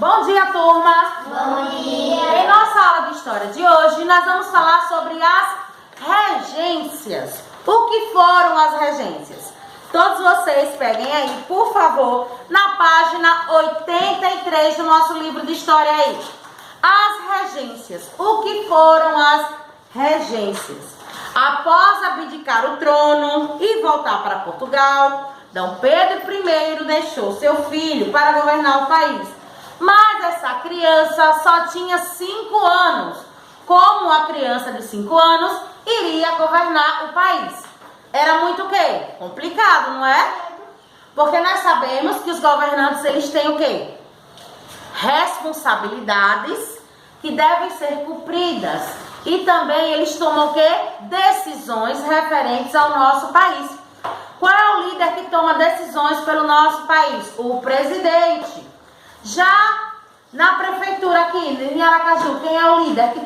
Bom dia, turma! Bom dia! Em nossa aula de história de hoje, nós vamos falar sobre as regências. O que foram as regências? Todos vocês peguem aí, por favor, na página 83 do nosso livro de história aí. As regências. O que foram as regências? Após abdicar o trono e voltar para Portugal, D. Pedro I deixou seu filho para governar o país. Mas essa criança só tinha 5 anos. Como a criança de 5 anos iria governar o país? Era muito o quê? Complicado, não é? Porque nós sabemos que os governantes, eles têm o quê? Responsabilidades que devem ser cumpridas. E também eles tomam o quê? Decisões referentes ao nosso país. Qual é o líder que toma decisões pelo nosso país? O presidente. Já na prefeitura aqui, em Aracaju, quem é o líder que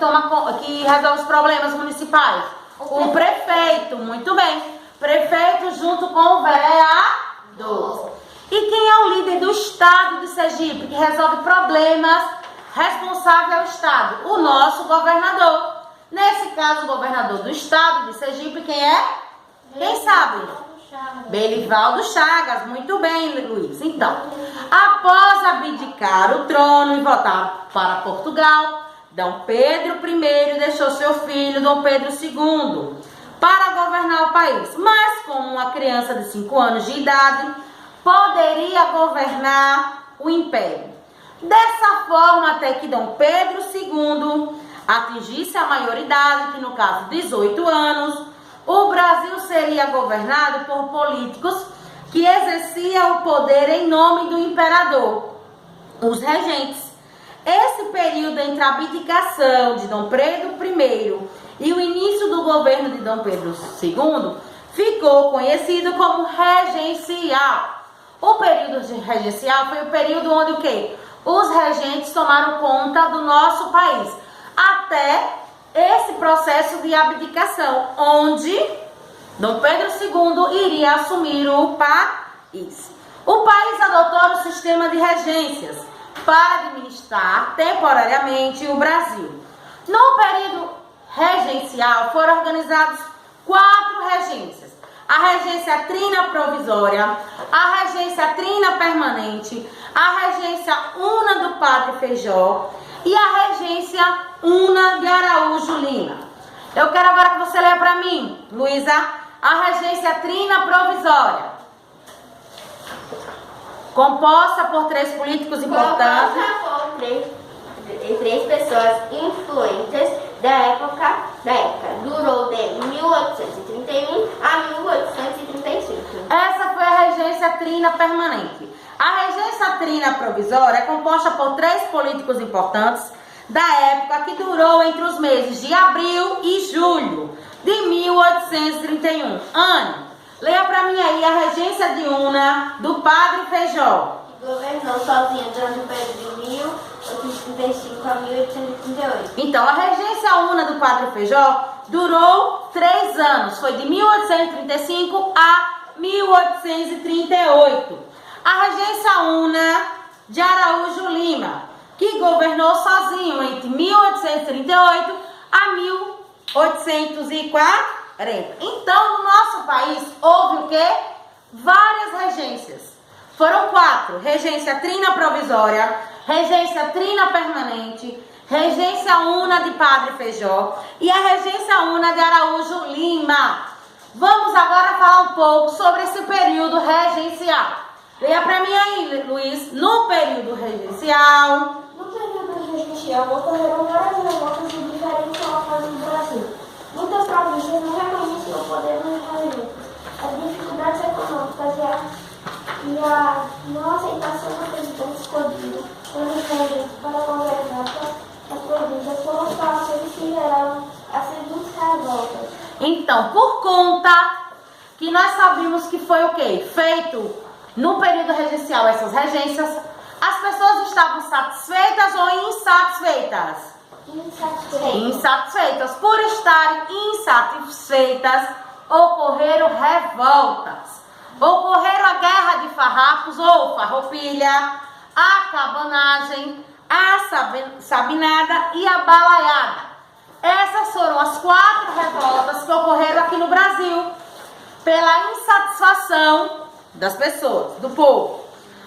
resolve os problemas municipais? O prefeito, muito bem. Prefeito junto com o vereador. E quem é o líder do estado de Sergipe, que resolve problemas responsável ao estado? O nosso governador. Nesse caso, o governador do estado de Sergipe, quem é? Quem sabe? Belivaldo Chagas, muito bem, Luiz. Então, após abdicar o trono e voltar para Portugal, D. Pedro I deixou seu filho, D. Pedro II, para governar o país. Mas, como uma criança de 5 anos de idade, poderia governar o império. Dessa forma, até que D. Pedro II atingisse a maioridade, que no caso 18 anos, o Brasil seria governado por políticos que exerciam o poder em nome do imperador, os regentes. Esse período entre a abdicação de D. Pedro I e o início do governo de D. Pedro II ficou conhecido como regencial. O período regencial foi o período onde o quê? Os regentes tomaram conta do nosso país, até esse processo de abdicação, onde D. Pedro II iria assumir o país. O país adotou o sistema de regências para administrar temporariamente o Brasil. No período regencial foram organizadas 4 regências: a regência trina provisória, a regência trina permanente, a regência una do Padre Feijó e a regência una de Araújo Lima. Eu quero agora que você leia para mim, Luísa, a regência trina provisória, composta por 3 políticos importantes. Composta por 3 pessoas influentes da época. Durou de 1831 a 1835. Essa foi a regência trina permanente. A regência trina provisória é composta por 3 políticos importantes da época, que durou entre os meses de abril e julho de 1831. Ana, leia para mim aí a regência de una do Padre Feijó. Governou sozinho durante o período de 1835 a 1838. Então, a regência una do Padre Feijó durou 3 anos. Foi de 1835 a 1838. A regência una de Araújo Lima, que governou sozinho entre 1838 a 1840. Então, no nosso país, houve o quê? Várias regências. Foram 4. Regência trina provisória, regência trina permanente, regência una de Padre Feijó e a regência una de Araújo Lima. Vamos agora falar um pouco sobre esse período regencial. Leia para mim aí, Luiz. No período regencial ocorreram várias revoltas de diferentes locais do Brasil. Muitas províncias não reconheciam o poder dos regentes. As dificuldades econômicas e a não aceitação do presidente escolhido pelos regentes para governar as províncias foram os fatores que geraram as seguintes revoltas. Então, por conta que nós sabemos que foi o quê? Feito no período regencial essas regências, as pessoas estavam satisfeitas ou insatisfeitas? Insatisfeitas. Por estarem insatisfeitas, ocorreram revoltas. Ocorreram a guerra de farrapos ou farroupilha, a cabanagem, a sabinada e a balaiada. Essas foram as 4 revoltas que ocorreram aqui no Brasil pela insatisfação das pessoas, do povo.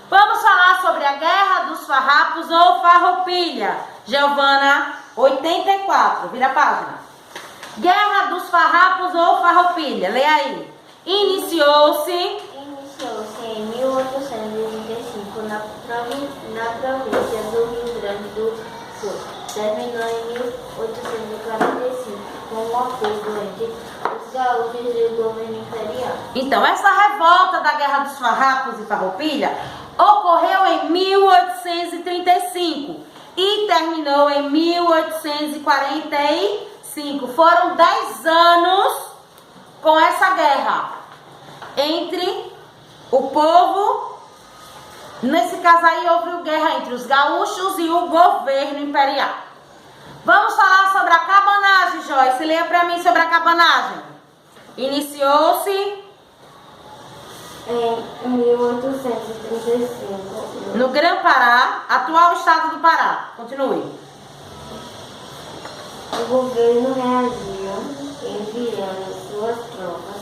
Vamos falar sobre a Guerra dos Farrapos ou Farroupilha. Giovana, 84, vira a página. Guerra dos Farrapos ou Farroupilha, leia aí. Iniciou-se em 1835 na província do Rio Grande do Sul. Terminou em 1845 com um acordo entre os gaúchos e o governo imperial. Então, essa revolta da Guerra dos Farrapos e Farroupilha ocorreu em 1835 e terminou em 1845. Foram 10 anos com essa guerra entre o povo. Nesse caso aí houve guerra entre os gaúchos e o governo imperial. Vamos falar sobre a cabanagem, Joyce. Leia para mim sobre a cabanagem. Iniciou-se em 1835 no Grã-Pará, atual estado do Pará. Continue. O governo reagiu enviando suas tropas.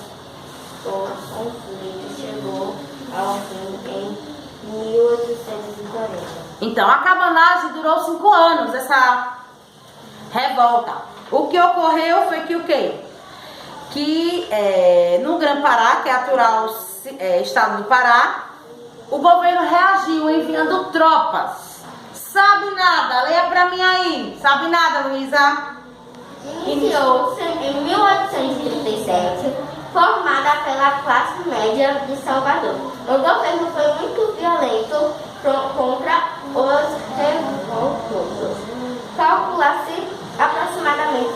O conflito chegou ao fim em 1840. Então, a cabanagem durou 5 anos, essa revolta. O que ocorreu foi que o quê? Que no Grã-Pará, que é atual estado do Pará, o governo reagiu enviando tropas. Sabe nada? Leia pra mim aí. Sabe nada, Luísa? Iniciou-se em 1837, formada pela classe média de Salvador. O governo foi muito violento contra os revoltosos. Calcula-se aproximadamente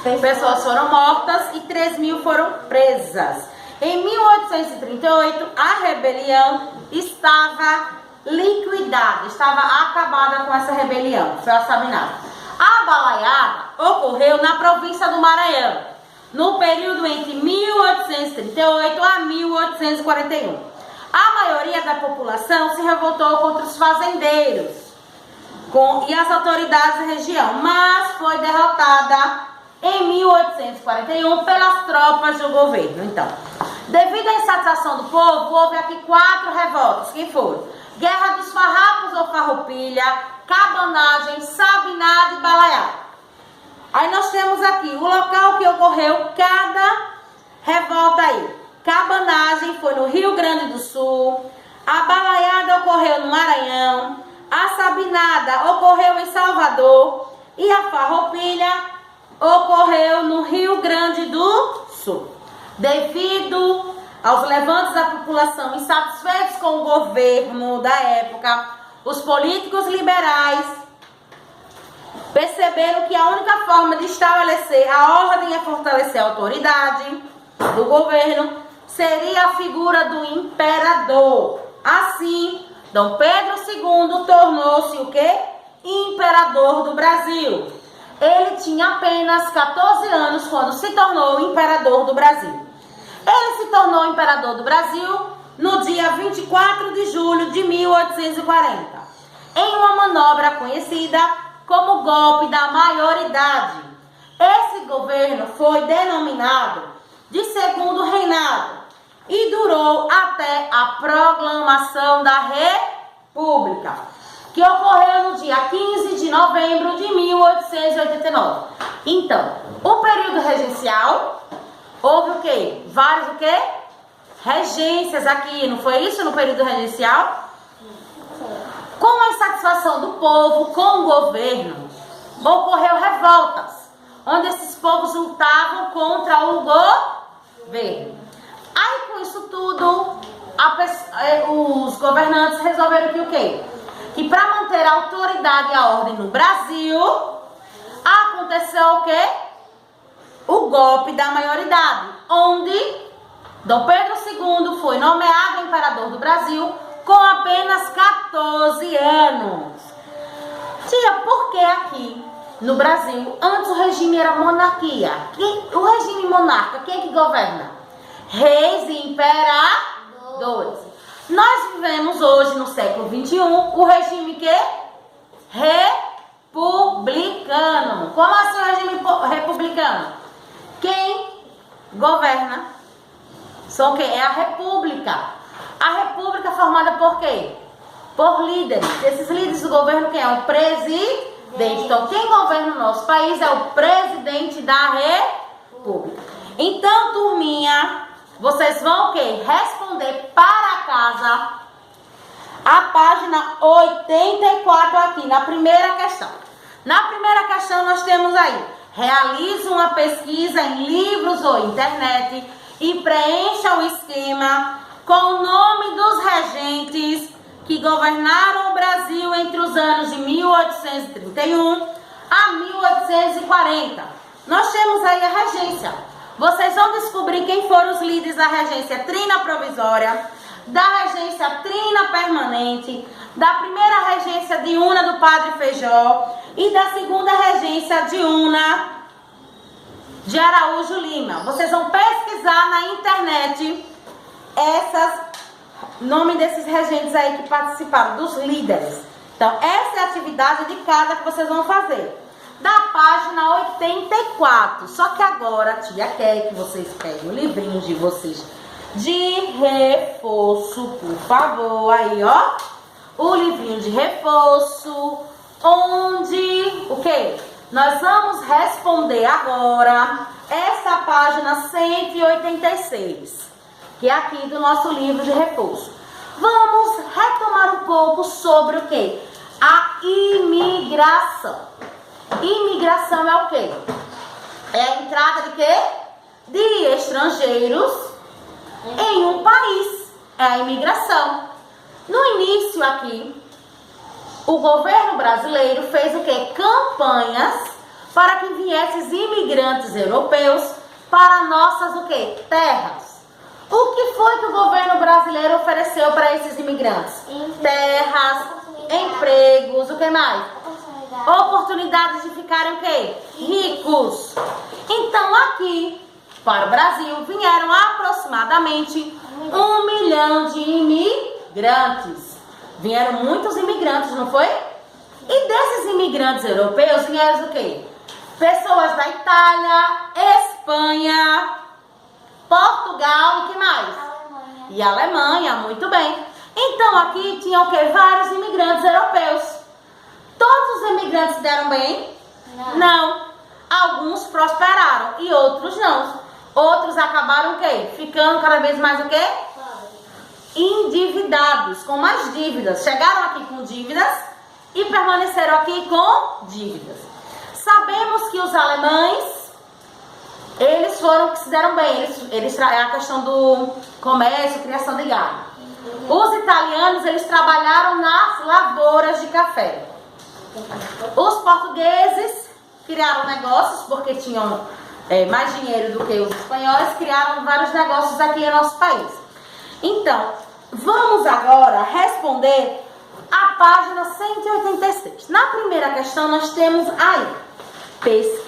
1.300 pessoas foram mortas e 3.000 foram presas. Em 1838, a rebelião estava liquidada, estava acabada com essa rebelião. Foi a Sabinada. A balaiada ocorreu na província do Maranhão, no período entre 1838 a 1841. A maioria da população se revoltou contra os fazendeiros e as autoridades da região, mas foi derrotada em 1841 pelas tropas do governo. Então, devido à insatisfação do povo, houve aqui 4 revoltas. Quem foram? Guerra dos Farrapos ou Farroupilha, cabanagem, sabinada e balaiada. Aí nós temos aqui o local que ocorreu cada revolta aí. Cabanagem foi no Rio Grande do Sul, a balaiada ocorreu no Maranhão, a sabinada ocorreu em Salvador e a farroupilha ocorreu no Rio Grande do Sul. Devido aos levantes da população insatisfeitos com o governo da época, os políticos liberais perceberam que a única forma de estabelecer a ordem e fortalecer a autoridade do governo seria a figura do imperador. Assim, Dom Pedro II tornou-se o quê? Imperador do Brasil. Ele tinha apenas 14 anos quando se tornou imperador do Brasil. Ele se tornou imperador do Brasil no dia 24 de julho de 1840, em uma manobra conhecida como golpe da maioridade. Esse governo foi denominado de Segundo Reinado e durou até a proclamação da República, que ocorreu no dia 15 de novembro de 1889. Então, o período regencial, houve o quê? Vários o quê? Regências aqui, não foi isso no período regencial? Com a insatisfação do povo com o governo, ocorreu revoltas, onde esses povos lutavam contra o governo. Aí com isso tudo, os governantes resolveram que o quê? Que para manter a autoridade e a ordem no Brasil, aconteceu o quê? O golpe da maioridade, onde Dom Pedro II foi nomeado imperador do Brasil com apenas 14 anos. Tia, por que aqui no Brasil, antes o regime era monarquia? O regime monarca, quem é que governa? Reis e imperadores. Nós vivemos hoje, no século XXI, o regime que? Republicano. Como assim o regime republicano? Quem governa são o quê? É a república. A república é formada por quê? Por líderes. Esses líderes do governo quem é? O presidente. Então, quem governa o nosso país é o presidente da república. Então, turminha, vocês vão o quê? Responder para casa a página 84 aqui, na primeira questão. Na primeira questão, nós temos aí: realize uma pesquisa em livros ou internet e preencha o esquema com o nome dos regentes que governaram o Brasil entre os anos de 1831 a 1840. Nós temos aí a regência. Vocês vão descobrir quem foram os líderes da regência trina provisória, da regência trina permanente, da primeira regência diurna do Padre Feijó e da segunda regência diurna de Araújo Lima. Vocês vão pesquisar na internet nome desses regentes aí que participaram, dos líderes. Então, essa é a atividade de casa que vocês vão fazer. Da página 84. Só que agora a tia quer que vocês peguem o livrinho de vocês de reforço, por favor. Aí, ó. O livrinho de reforço. Onde, o quê? Nós vamos responder agora essa página 186. Que é aqui do nosso livro de reforço. Vamos retomar um pouco sobre o quê? A imigração. Imigração é o quê? É a entrada de quê? De estrangeiros em um país. É a imigração. No início aqui, o governo brasileiro fez o quê? Campanhas para que viessem imigrantes europeus para nossas o quê? Terras. O que foi que o governo brasileiro ofereceu para esses imigrantes? Terras, empregos, o que mais? Oportunidades de ficarem o quê? Ricos. Então aqui, para o Brasil, vieram aproximadamente 1 milhão de imigrantes. Vieram muitos imigrantes, não foi? E desses imigrantes europeus vieram o quê? Pessoas da Itália, Espanha, Portugal e que mais? Alemanha. E Alemanha, muito bem. Então aqui tinham o quê? Vários imigrantes europeus. Todos os imigrantes deram bem? Não. Alguns prosperaram e outros não. Outros acabaram o quê? Ficando cada vez mais o quê? Endividados, com mais dívidas. Chegaram aqui com dívidas e permaneceram aqui com dívidas. Sabemos que os alemães, eles foram que se deram bem. Eles é a questão do comércio, criação de gado. Os italianos, eles trabalharam nas lavouras de café. Os portugueses criaram negócios porque tinham mais dinheiro do que os espanhóis, criaram vários negócios aqui em nosso país. Então, vamos agora responder a página 186. Na primeira questão, nós temos aí pesquisa.